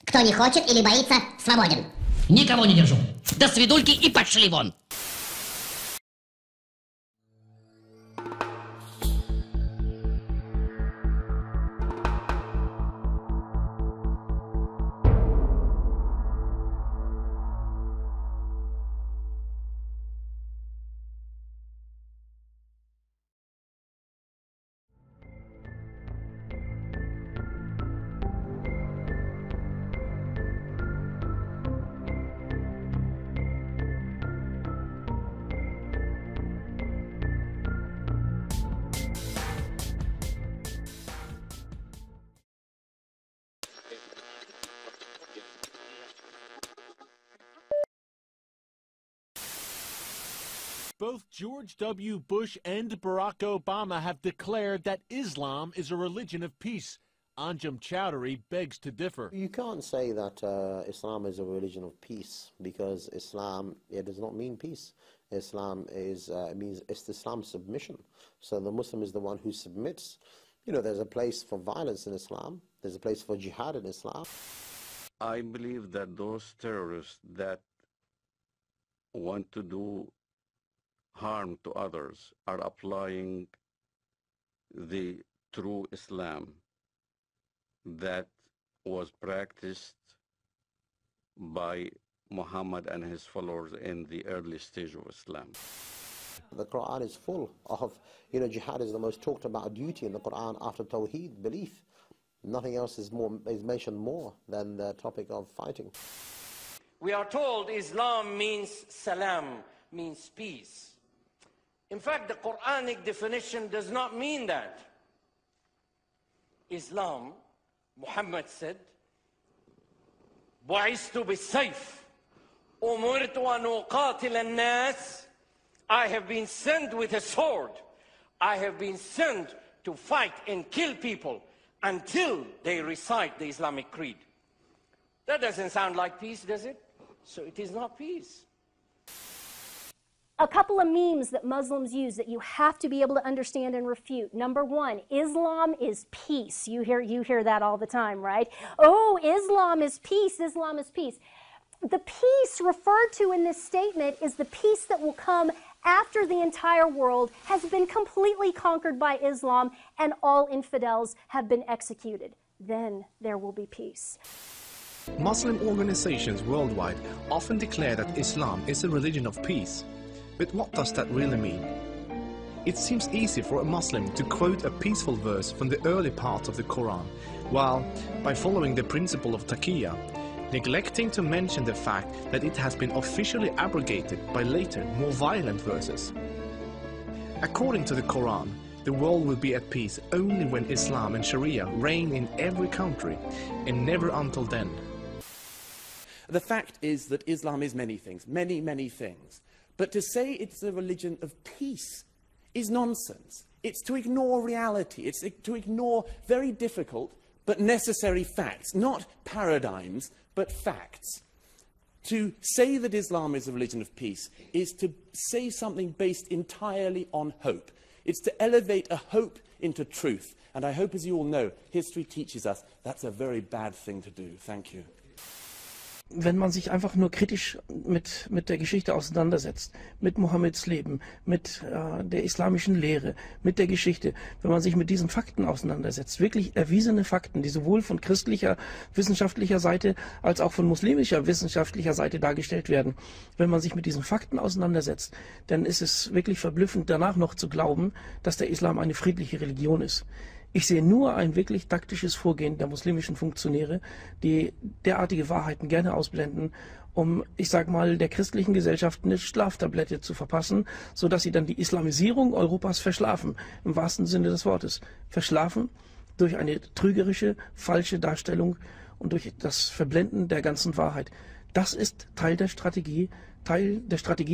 Кто не хочет или боится, свободен. Никого не держу. До свидульки и пошли вон. Both George W. Bush and Barack Obama have declared that Islam is a religion of peace. Anjem Chowdhury begs to differ. You can't say that Islam is a religion of peace, because Islam, it does not mean peace. Islam is means Islam submission. So the Muslim is the one who submits. You know, there's a place for violence in Islam. There's a place for jihad in Islam. I believe that those terrorists that want to do harm to others are applying the true Islam that was practiced by Muhammad and his followers in the early stage of Islam. The Quran is full of, you know, jihad is the most talked about duty in the Quran after Tawheed, belief. Nothing else is mentioned more than the topic of fighting. We are told Islam means salam, means peace. In fact, the Quranic definition does not mean that. Islam, Muhammad said, بُعِثْتُ بِالسَّيْفِ أُمِرْتُ أَنْ أُقَاتِلَ النَّاسِ. I have been sent with a sword. I have been sent to fight and kill people until they recite the Islamic creed. That doesn't sound like peace, does it? So it is not peace. A couple of memes that Muslims use that you have to be able to understand and refute. Number one, Islam is peace. You hear that all the time, right? Oh, Islam is peace, Islam is peace. The peace referred to in this statement is the peace that will come after the entire world has been completely conquered by Islam and all infidels have been executed. Then there will be peace. Muslim organizations worldwide often declare that Islam is a religion of peace. But what does that really mean? It seems easy for a Muslim to quote a peaceful verse from the early part of the Quran, while, by following the principle of taqiyya, neglecting to mention the fact that it has been officially abrogated by later, more violent verses. According to the Quran, the world will be at peace only when Islam and Sharia reign in every country, and never until then. The fact is that Islam is many things, many, many things. But to say it's a religion of peace is nonsense. It's to ignore reality. It's to ignore very difficult but necessary facts, not paradigms, but facts. To say that Islam is a religion of peace is to say something based entirely on hope. It's to elevate a hope into truth. And I hope, as you all know, history teaches us that's a very bad thing to do. Thank you. Wenn man sich einfach nur kritisch mit der Geschichte auseinandersetzt, mit Mohammeds Leben, mit der islamischen Lehre, mit der Geschichte, wenn man sich mit diesen Fakten auseinandersetzt, wirklich erwiesene Fakten, die sowohl von christlicher wissenschaftlicher Seite als auch von muslimischer wissenschaftlicher Seite dargestellt werden, wenn man sich mit diesen Fakten auseinandersetzt, dann ist es wirklich verblüffend, danach noch zu glauben, dass der Islam eine friedliche Religion ist. Ich sehe nur ein wirklich taktisches Vorgehen der muslimischen Funktionäre, die derartige Wahrheiten gerne ausblenden, um, ich sage mal, der christlichen Gesellschaft eine Schlaftablette zu verpassen, sodass sie dann die Islamisierung Europas verschlafen, im wahrsten Sinne des Wortes. Verschlafen durch eine trügerische, falsche Darstellung und durch das Verblenden der ganzen Wahrheit. Das ist Teil der Strategie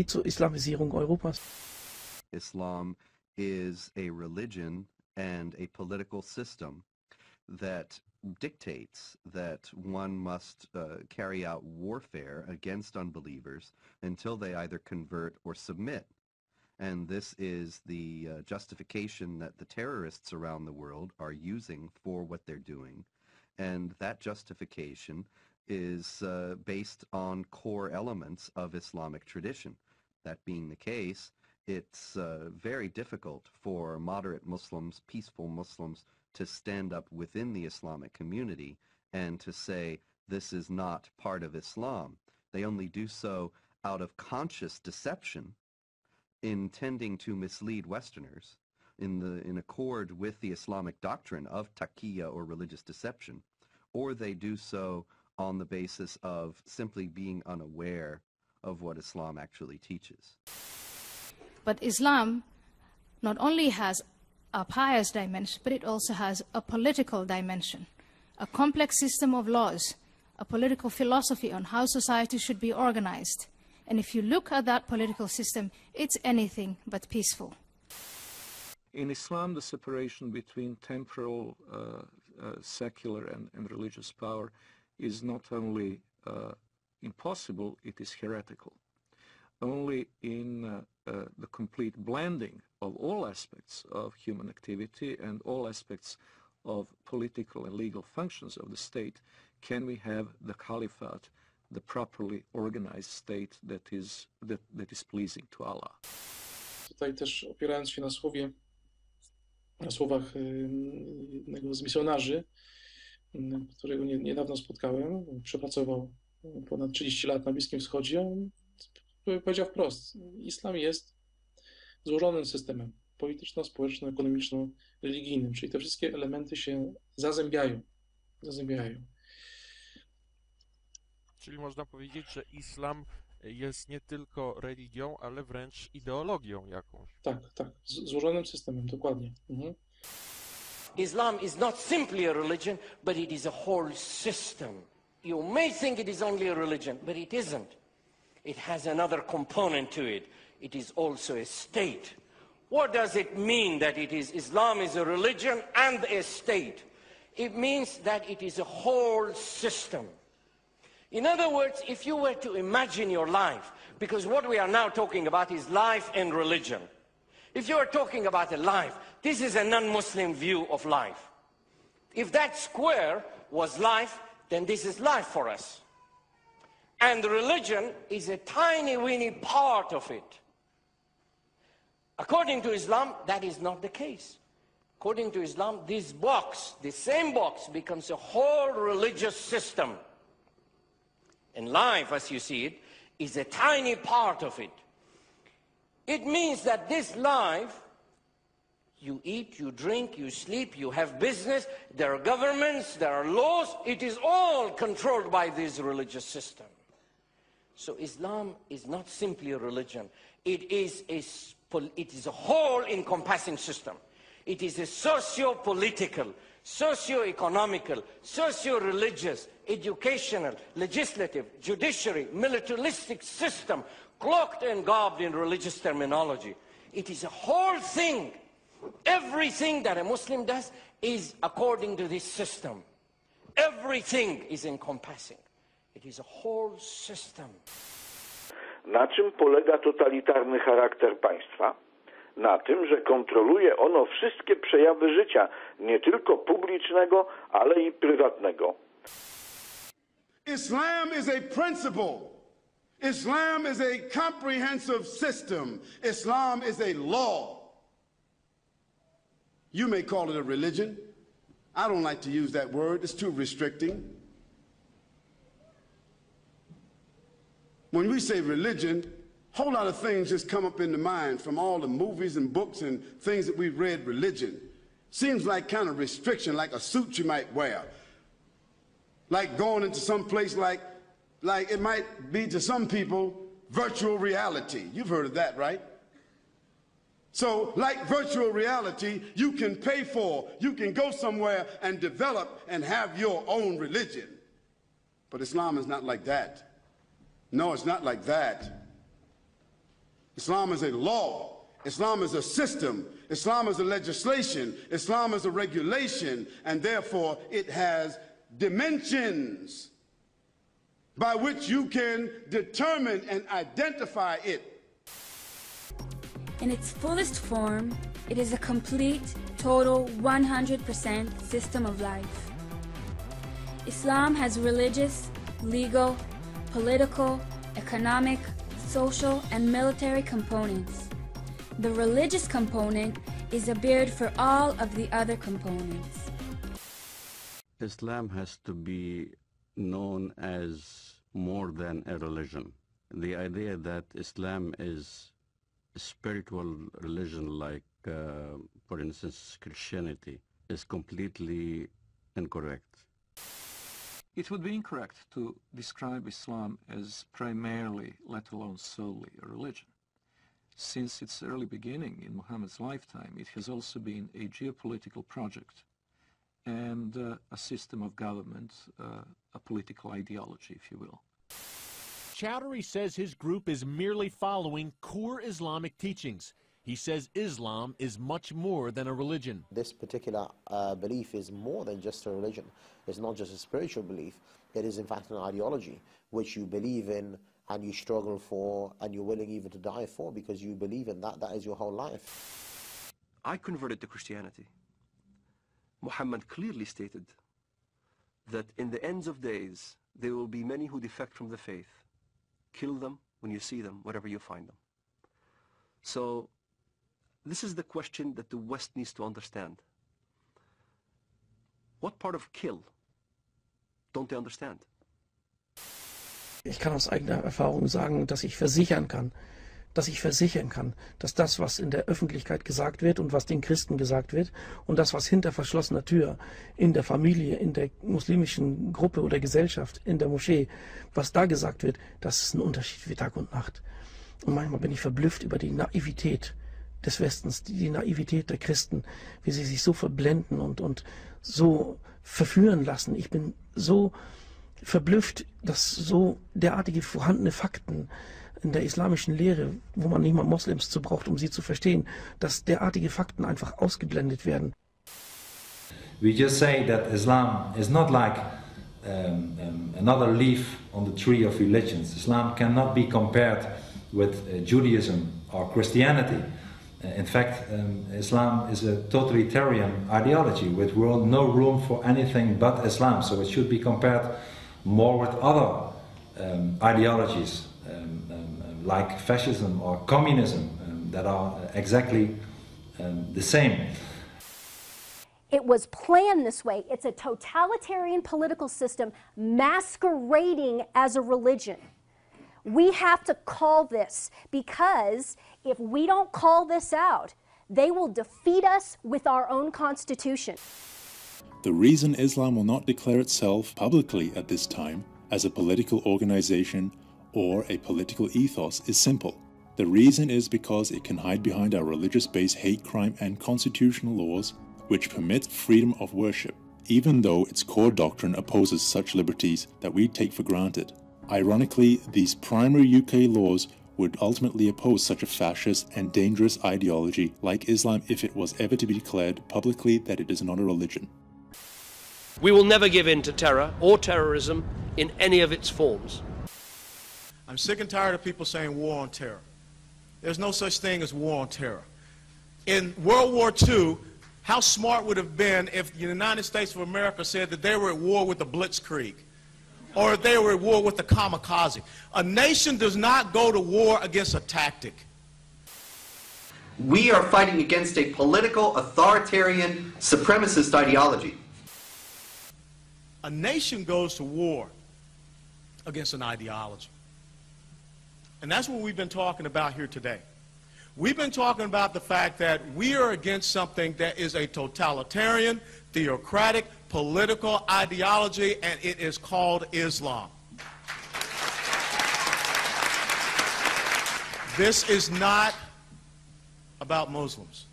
zur Islamisierung Europas. Islam is a religion and a political system that dictates that one must carry out warfare against unbelievers until they either convert or submit. And this is the justification that the terrorists around the world are using for what they're doing. and that justification is based on core elements of Islamic tradition. That being the case, it's very difficult for moderate Muslims, peaceful Muslims, to stand up within the Islamic community and to say this is not part of Islam. They only do so out of conscious deception, intending to mislead Westerners in accord with the Islamic doctrine of taqiyya or religious deception, or they do so on the basis of simply being unaware of what Islam actually teaches. But Islam not only has a pious dimension, but it also has a political dimension, a complex system of laws, a political philosophy on how society should be organized. And if you look at that political system, it's anything but peaceful. In Islam, the separation between temporal, secular, and religious power is not only impossible, it is heretical. Only in the complete blending of all aspects of human activity and all aspects of political and legal functions of the state can we have the caliphate, the properly organized state that is pleasing to Allah. Tutaj też opierając się na słowach jednego z misjonarzy, którego niedawno spotkałem, przepracował ponad 30 lat na Bliskim Wschodzie, on powiedział wprost, islam jest złożonym systemem polityczno-społeczno-ekonomiczno-religijnym, czyli te wszystkie elementy się zazębiają. Czyli można powiedzieć, że islam jest nie tylko religią, ale wręcz ideologią jakąś. Tak, złożonym systemem, dokładnie. Islam is not simply a religion, but it is a whole system. You may think it is only a religion, but it isn't. It has another component to it. It is also a state. What does it mean that Islam is a religion and a state? It means that it is a whole system. In other words, if you were to imagine your life, because what we are now talking about is life and religion. If you are talking about a life, this is a non-Muslim view of life. If that square was life, then this is life for us. And religion is a tiny, weeny part of it. According to Islam, that is not the case. According to Islam, this same box, becomes a whole religious system. And life, as you see it, is a tiny part of it. It means that this life, you eat, you drink, you sleep, you have business, there are governments, there are laws, it is all controlled by this religious system. So Islam is not simply a religion. It is a whole encompassing system. It is a socio-political, socio-economical, socio-religious, educational, legislative, judiciary, militaristic system, cloaked and garbed in religious terminology. It is a whole thing. Everything that a Muslim does is according to this system. Everything is encompassing. It is a whole system. Na czym polega totalitarny charakter państwa? Na tym, że kontroluje ono wszystkie przejawy życia, nie tylko publicznego, ale i prywatnego. Islam is a principle. Islam is a comprehensive system. Islam is a law. You may call it a religion. I don't like to use that word. It's too restricting. When we say religion, a whole lot of things just come up in the mind from all the movies and books and things that we've read. Religion seems like kind of restriction, like a suit you might wear, like going into some place like it might be to some people virtual reality. You've heard of that, right? So like virtual reality, you can pay for, you can go somewhere and develop and have your own religion. But Islam is not like that. No, it's not like that. Islam is a law. Islam is a system. Islam is a legislation. Islam is a regulation, and therefore it has dimensions by which you can determine and identify it. In its fullest form, it is a complete, total, 100% system of life. Islam has religious, legal, political, economic, social, and military components. The religious component is a beard for all of the other components. Islam has to be known as more than a religion. The idea that Islam is a spiritual religion like, for instance, Christianity, is completely incorrect. It would be incorrect to describe Islam as primarily, let alone solely, a religion. Since its early beginning in Muhammad's lifetime, it has also been a geopolitical project and a system of government, a political ideology, if you will. Chowdhury says his group is merely following core Islamic teachings. He says Islam is much more than a religion. This particular belief is more than just a religion. It's not just a spiritual belief. It is in fact an ideology which you believe in and you struggle for and you're willing even to die for because you believe in that. That is your whole life. I converted to Christianity. Muhammad clearly stated that in the ends of days there will be many who defect from the faith. Kill them when you see them, wherever you find them. So this is the question that the West needs to understand. What part of kill don't they understand? Ich kann aus eigener Erfahrung sagen, dass ich versichern kann, dass das, was in der Öffentlichkeit gesagt wird und was den Christen gesagt wird und das, was hinter verschlossener Tür in der Familie, in der muslimischen Gruppe oder Gesellschaft, in der Moschee, was da gesagt wird, das ist ein Unterschied wie Tag und Nacht. Und manchmal bin ich verblüfft über die Naivität des Westens, die Naivität der Christen, wie sie sich so verblenden und so verführen lassen. Ich bin so verblüfft, dass so derartige vorhandene Fakten in der islamischen Lehre, wo man nicht mal Moslems zu braucht, um sie zu verstehen, dass derartige Fakten einfach ausgeblendet werden. We just say that Islam is not like another leaf on the tree of religions. Islam cannot be compared with Judaism or Christianity. In fact, Islam is a totalitarian ideology with no room for anything but Islam, so it should be compared more with other ideologies like fascism or communism that are exactly the same. It was planned this way. It's a totalitarian political system masquerading as a religion. We have to call this, because if we don't call this out, they will defeat us with our own constitution. The reason Islam will not declare itself publicly at this time as a political organization or a political ethos is simple. The reason is because it can hide behind our religious-based hate crime and constitutional laws which permit freedom of worship, even though its core doctrine opposes such liberties that we take for granted. Ironically, these primary UK laws would ultimately oppose such a fascist and dangerous ideology like Islam if it was ever to be declared publicly that it is not a religion. We will never give in to terror or terrorism in any of its forms. I'm sick and tired of people saying war on terror. There's no such thing as war on terror. In World War II, how smart would it have been if the United States of America said that they were at war with the Blitzkrieg, or if they were at war with the kamikaze? A nation does not go to war against a tactic. We are fighting against a political, authoritarian, supremacist ideology. A nation goes to war against an ideology. And that's what we've been talking about here today. We've been talking about the fact that we are against something that is a totalitarian, theocratic, political ideology, and it is called Islam. This is not about Muslims.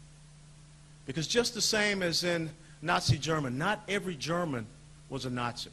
Because just the same as in Nazi Germany, not every German was a Nazi.